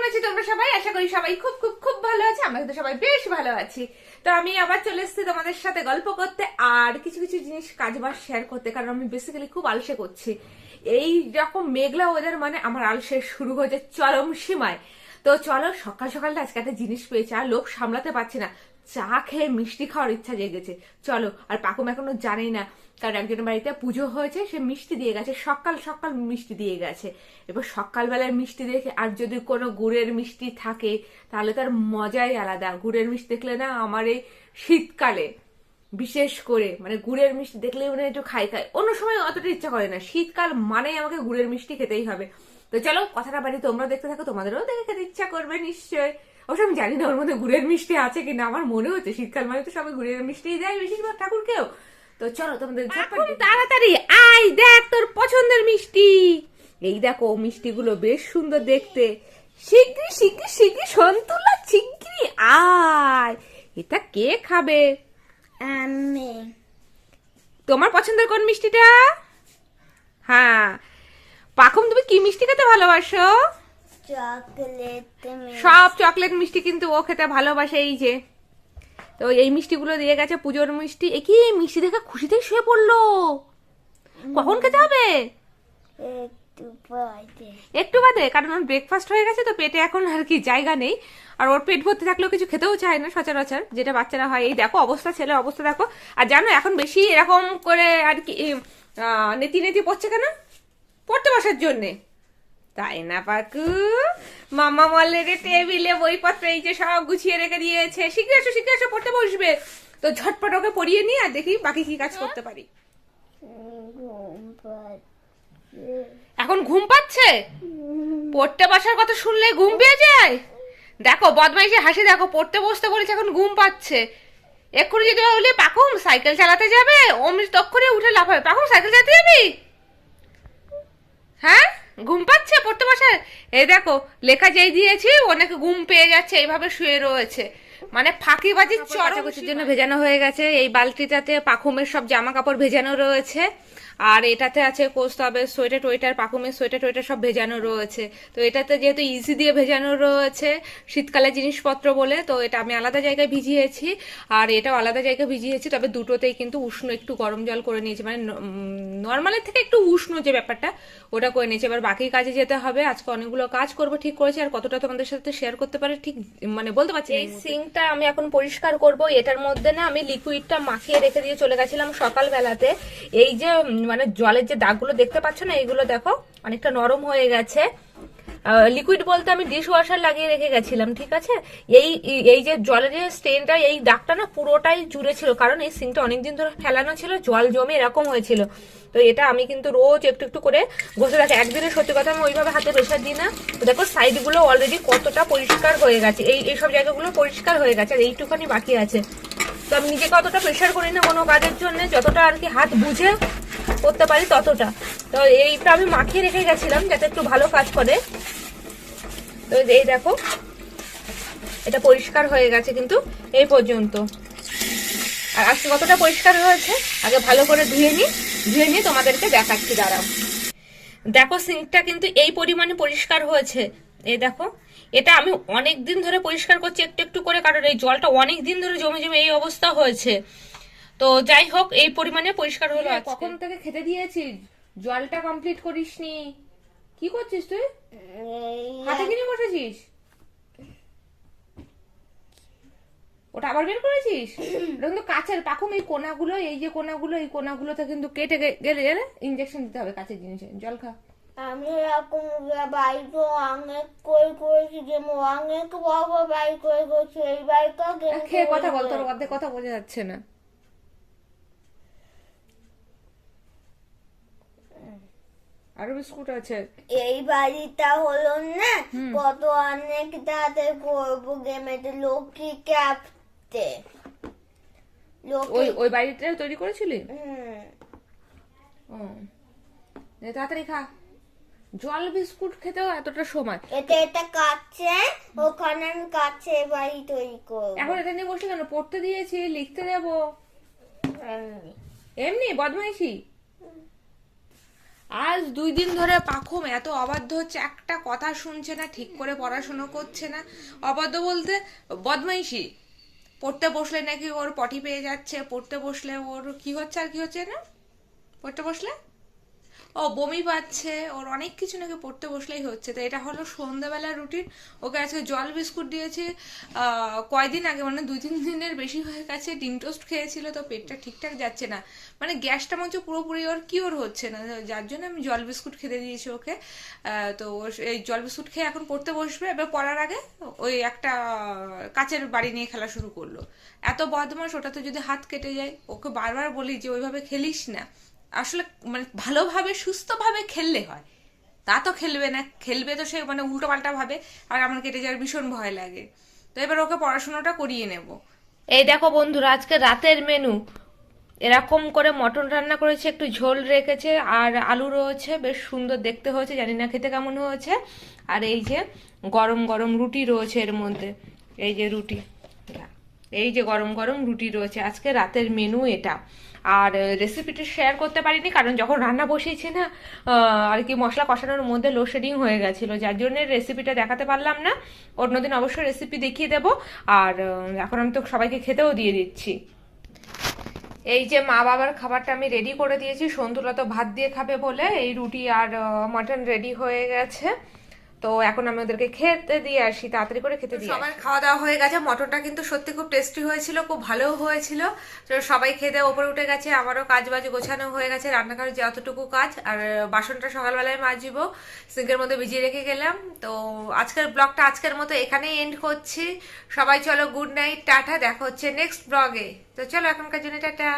আছো তোমরা সবাই? আশা করি সবাই খুব খুব খুব ভালো আছে। আমরা কিন্তু সবাই বেশ ভালো আছি। তো আমি আবার চলে এসেছি তোমাদের সাথে গল্প করতে আর কিছু কিছু জিনিস কাজবাজ শেয়ার করতে, কারণ আমি বেসিক্যালি খুব আলসে করছি। এই রকম মেঘলা ওয়েদার মানে আমার আলসে শুরু হয়েছে চরম সীমায়। তো চলো, সকাল সকালটা আজকে একটা জিনিস পেয়েছি আর লোভ সামলাতে পারছি না, চা খেয়ে মিষ্টি খাওয়ার ইচ্ছা জেগেছে। চলো, আর পাকুম এখনো জানেই না, কারণ একজনের বাড়িতে পুজো হয়েছে, সে মিষ্টি দিয়ে গেছে, সকাল সকাল মিষ্টি দিয়ে গেছে। এবার সকালবেলার মিষ্টি দেখে আর যদি কোনো গুড়ের মিষ্টি থাকে তাহলে তার মজাই আলাদা। গুড়ের মিষ্টি দেখলে না আমার এই শীতকালে বিশেষ করে মানে গুড়ের মিষ্টি দেখলেই মানে একটু খাই খাই, অন্য সময় অতটা ইচ্ছা করে না, শীতকাল মানেই আমাকে গুড়ের মিষ্টি খেতেই হবে। তো চলো, কথাটা বাড়ি তোমরা দেখতে থাকো, তোমাদেরও দেখে খেতে ইচ্ছা করবে নিশ্চয়। অবশ্য আমি জানি না ওর মধ্যে গুড়ের মিষ্টি আছে কিনা, আমার মনে হচ্ছে শীতকাল মানে তো সবাই গুড়ের মিষ্টি দেয় বেশিরভাগ ঠাকুরকেও। তো চলো তোমাদের তাড়াতাড়ি আয়, দেখ তোর পছন্দের মিষ্টি। এই দেখো, মিষ্টিগুলো বেশ সুন্দর দেখতে। শিগগিরি শিগগিরি শিগগিরি সন্তুলা, শিগগিরি আয়। এটা কে খাবে? আমি। তোমার পছন্দের কোন মিষ্টিটা? হ্যাঁ, পাখুম তুমি কি মিষ্টি খেতে ভালোবাসো? চকলেট। সব চকলেট মিষ্টি কিন্তু ও খেতে ভালোবাসে। এই যে, তো এই মিষ্টিগুলো দিয়ে গেছে, পুজোর মিষ্টি। এ কি মিষ্টি দেখে খুশিতেই শুয়ে পড়লো। কখন খেতে হবে? একটু পরে। একটু বাদে, কারণ ওর ব্রেকফাস্ট হয়ে গেছে তো পেটে এখন আর কি জায়গা নেই। আর ওর পেট ভর্তি থাকলেও কিছু খেতেও চায় না সচরাচর, যেটা বাচ্চারা হয়। এই দেখো অবস্থা, ছেলের অবস্থা দেখো। আর জানো এখন বেশি এরকম করে আর কি নেতি নেতি পড়ছে কেন? পড়তে বসার জন্যে, তাই না পাকু? মামা অলরেডি টেবিলে বইপত্র এই যে সব গুছিয়ে রেখে দিয়েছে। শিখে এসো পড়তে বসবে। তো ঝটপট ওকে পড়িয়ে নিই আর দেখি বাকি কি কাজ করতে পারি। এখন ঘুম পাচ্ছে? পড়তে বসার কথা শুনলে ঘুম পেয়ে যায়। দেখো বদমাইশে হাসি দেখো, পড়তে বসতে বলেছে এখন ঘুম পাচ্ছে। এক্ষুনি যদি বলি পাকুম সাইকেল চালাতে যাবে, অমনি তক্ষুনি উঠে লাফাবে, পাকুম সাইকেল চালাতে যাবি? হ্যাঁ, ঘুম পাচ্ছে পড়তে বসার। এই দেখো লেখা যেই দিয়েছি অনেকে ঘুম পেয়ে যাচ্ছে, এইভাবে শুয়ে রয়েছে। মানে ফাঁকিবাজির চড়াকুচির জন্য ভেজানো হয়ে গেছে। এই বালতিটাতে পাখুমের সব জামা কাপড় ভেজানো রয়েছে, আর এটাতে আছে কোস্তাবে সোয়েটার টোয়েটার, পাকুমের সোয়েটার টোয়েটার সব ভেজানো রয়েছে। তো এটাতে যেহেতু ইজি দিয়ে ভেজানো রয়েছে শীতকালে জিনিসপত্র বলে, তো এটা আমি আলাদা জায়গায় ভিজিয়েছি আর এটাও আলাদা জায়গায় ভিজিয়েছি। তবে দুটোতেই কিন্তু উষ্ণ একটু গরম জল করে নিয়েছি, মানে নর্মালের থেকে একটু উষ্ণ যে ব্যাপারটা ওটা করে নিয়েছি। এবার বাকি কাজে যেতে হবে, আজকে অনেকগুলো কাজ করবো ঠিক করেছি। আর কতটা তোমাদের সাথে শেয়ার করতে পারি ঠিক মানে বলতে পারছি। এই সিঙ্কটা আমি এখন পরিষ্কার করব। এটার মধ্যে না আমি লিকুইডটা মাখিয়ে রেখে দিয়ে চলে গেছিলাম সকালবেলাতে। এই যে মানে জলের যে দাগগুলো দেখতে পাচ্ছ না, এইগুলো দেখো অনেকটা নরম হয়ে গেছে। লিকুইড বলতে আমি ডিশ ওয়াশার লাগিয়ে রেখে গেছিলাম, ঠিক আছে। এই এই যে জলের যে স্টেনটা, এই দাগটা না পুরোটাই জুড়ে ছিল, কারণ এই সিঙ্কটা অনেকদিন ধরে ফেলানো ছিল, জল জমে এরকম হয়েছিল। তো এটা আমি কিন্তু রোজ একটু একটু করে ঘষে রাখি। একদিনে সত্যি কথা আমি ওইভাবে হাতে প্রেশার দিই না। তো দেখো সাইডগুলো অলরেডি কতটা পরিষ্কার হয়ে গেছে, এইসব জায়গাগুলো পরিষ্কার হয়ে গেছে, আর এইটুখানি বাকি আছে। তো আমি নিজেকে অতটা প্রেশার করি না কোনো কাজের জন্য, যতটা আর কি হাত বুঝে করতে পারি ততটা। তো এইটা আমি মাখিয়ে রেখে গেছিলাম যাতে একটু ভালো কাজ করে। তো এই দেখো এটা পরিষ্কার হয়ে গেছে কিন্তু এই পর্যন্ত। আর আজকে কতটা পরিষ্কার হয়েছে আগে ভালো করে ধুয়ে নিয়ে তোমাদেরকে দেখাচ্ছি, দাঁড়াও। দেখো সিঙ্কটা কিন্তু এই পরিমাণে পরিষ্কার হয়েছে। এই দেখো, এটা আমি অনেক দিন ধরে পরিষ্কার করছি একটু একটু করে, কারণ এই জলটা অনেক দিন ধরে জমে জমে এই অবস্থা হয়েছে। তো যাই হোক, এই পরিমাণে পরিষ্কার হলো। কখন থেকে খেতে দিয়েছিস, জলটা কমপ্লিট করিসনি, কি করছিস তুই? হাতে কিনে বসেছিস? ওটা আবার বের করেছিস? ওটা কিন্তু কাঁচের পাখুম। এই কোনাগুলো, এই যে কোনাগুলো, এই কোনাগুলোতে কিন্তু কেটে গেলে ইনজেকশন দিতে হবে কাঁচের জিনিসে। জল খা। আমি এরকম বাড়িতে অনেক করেছি, যেমন অনেক বড় বাড়ি করে করছি, এই বাড়িটা খেয়ে কথা বল, তোর অর্ধেক কথা বোঝা যাচ্ছে না। আরো বিস্কুট আছে। এই বাড়িটা হলো না কত অনেক তাদের করবো গেমেতে লক্ষ্মী ক্যাপ্টে। ওই বাড়িটা তৈরি করেছিলি? ও তাড়াতাড়ি খা। জল বিস্কুট খেতেও এতটা সময়? এটা কাছে, ওখানে আমি কাছে বাড়ি তৈরি করবো। এখন এটা নিয়ে বসে কেন? পড়তে দিয়েছি, লিখতে দেবো। এমনি বদমাইশি। আজ 2 দিন ধরে পাখুম এত অবাধ্য হচ্ছে, একটা কথা শুনছে না, ঠিক করে পড়াশোনা করছে না। অবাধ্য বলতে বদমাইশি। পড়তে বসলে নাকি ওর পটি পেয়ে যাচ্ছে, পড়তে বসলে ওর কি হচ্ছে আর কি হচ্ছে না, পড়তে বসলে ও বমি পাচ্ছে, ওর অনেক কিছু নাকি পড়তে বসলেই হচ্ছে। তো এটা হলো সন্ধ্যাবেলার রুটিন। ওকে আজকে জল বিস্কুট দিয়েছি কয়দিন আগে, মানে 2-3 দিনের বেশি হয়ে গেছে। ডিম টোস্ট খেয়েছিল, তো পেটটা ঠিকঠাক যাচ্ছে না, মানে গ্যাসটা মনে হচ্ছে পুরোপুরি ওর কিওর হচ্ছে না, যার জন্য আমি জল বিস্কুট খেতে দিয়েছি ওকে। তো এই জল বিস্কুট খেয়ে এখন পড়তে বসবে। এবার পড়ার আগে ওই একটা কাচের বাড়ি নিয়ে খেলা শুরু করলো। এত বদমাস, ওটাতে যদি হাত কেটে যায়। ওকে বারবার বলি যে ওইভাবে খেলিস না, আসলে মানে ভালোভাবে সুস্থভাবে খেললে হয়। তা তো খেলবে না, খেলবে তো সে মানে উল্টো পাল্টা ভাবে, আর আমার কেটে যাওয়ার ভীষণ ভয় লাগে। তো এবার ওকে পড়াশোনাটা করিয়ে নেব। এই দেখো বন্ধুরা, আজকে রাতের মেনু এরকম করে মটন রান্না করেছে, একটু ঝোল রেখেছে, আর আলু রয়েছে, বেশ সুন্দর দেখতে হয়েছে, জানি না খেতে কেমন হয়েছে। আর এই যে গরম গরম রুটি রয়েছে এর মধ্যে, এই যে রুটি, এই যে গরম গরম রুটি রয়েছে। আজকে রাতের মেনু এটা। আর রেসিপিটা শেয়ার করতে পারিনি, কারণ যখন রান্না বসিয়েছি না আর কি মশলা কষানোর মধ্যে লোডশেডিং হয়ে গেছিল, যার জন্য রেসিপিটা দেখাতে পারলাম না। অন্যদিন অবশ্যই রেসিপি দেখিয়ে দেবো। আর এখন আমি তো সবাইকে খেতেও দিয়ে দিচ্ছি। এই যে মা বাবার খাবারটা আমি রেডি করে দিয়েছি, সন্তুলা তো ভাত দিয়ে খাবে বলে এই রুটি আর মাটন রেডি হয়ে গেছে। তো এখন আমি ওদেরকে খেতে দিয়ে আসি, তাড়াতাড়ি করে খেতে দিয়ে। সবার খাওয়া দাওয়া হয়ে গেছে। মটনটা কিন্তু সত্যি খুব টেস্টি হয়েছিল, খুব ভালো হয়েছিল। তো সবাই খেতে ওপরে উঠে গেছে, আমারও কাজ বাজ গোছানো হয়ে গেছে, রান্নাঘরে যতটুকু কাজ। আর বাসনটা সকালবেলায় মাজবো, সিঙ্কের মধ্যে ভিজিয়ে রেখে গেলাম। তো আজকের ব্লগটা আজকের মতো এখানেই এন্ড করছি। সবাই চলো, গুড নাইট, টাটা, দেখা হচ্ছে নেক্সট ব্লগে। তো চলো এখনকার জন্য টাটা।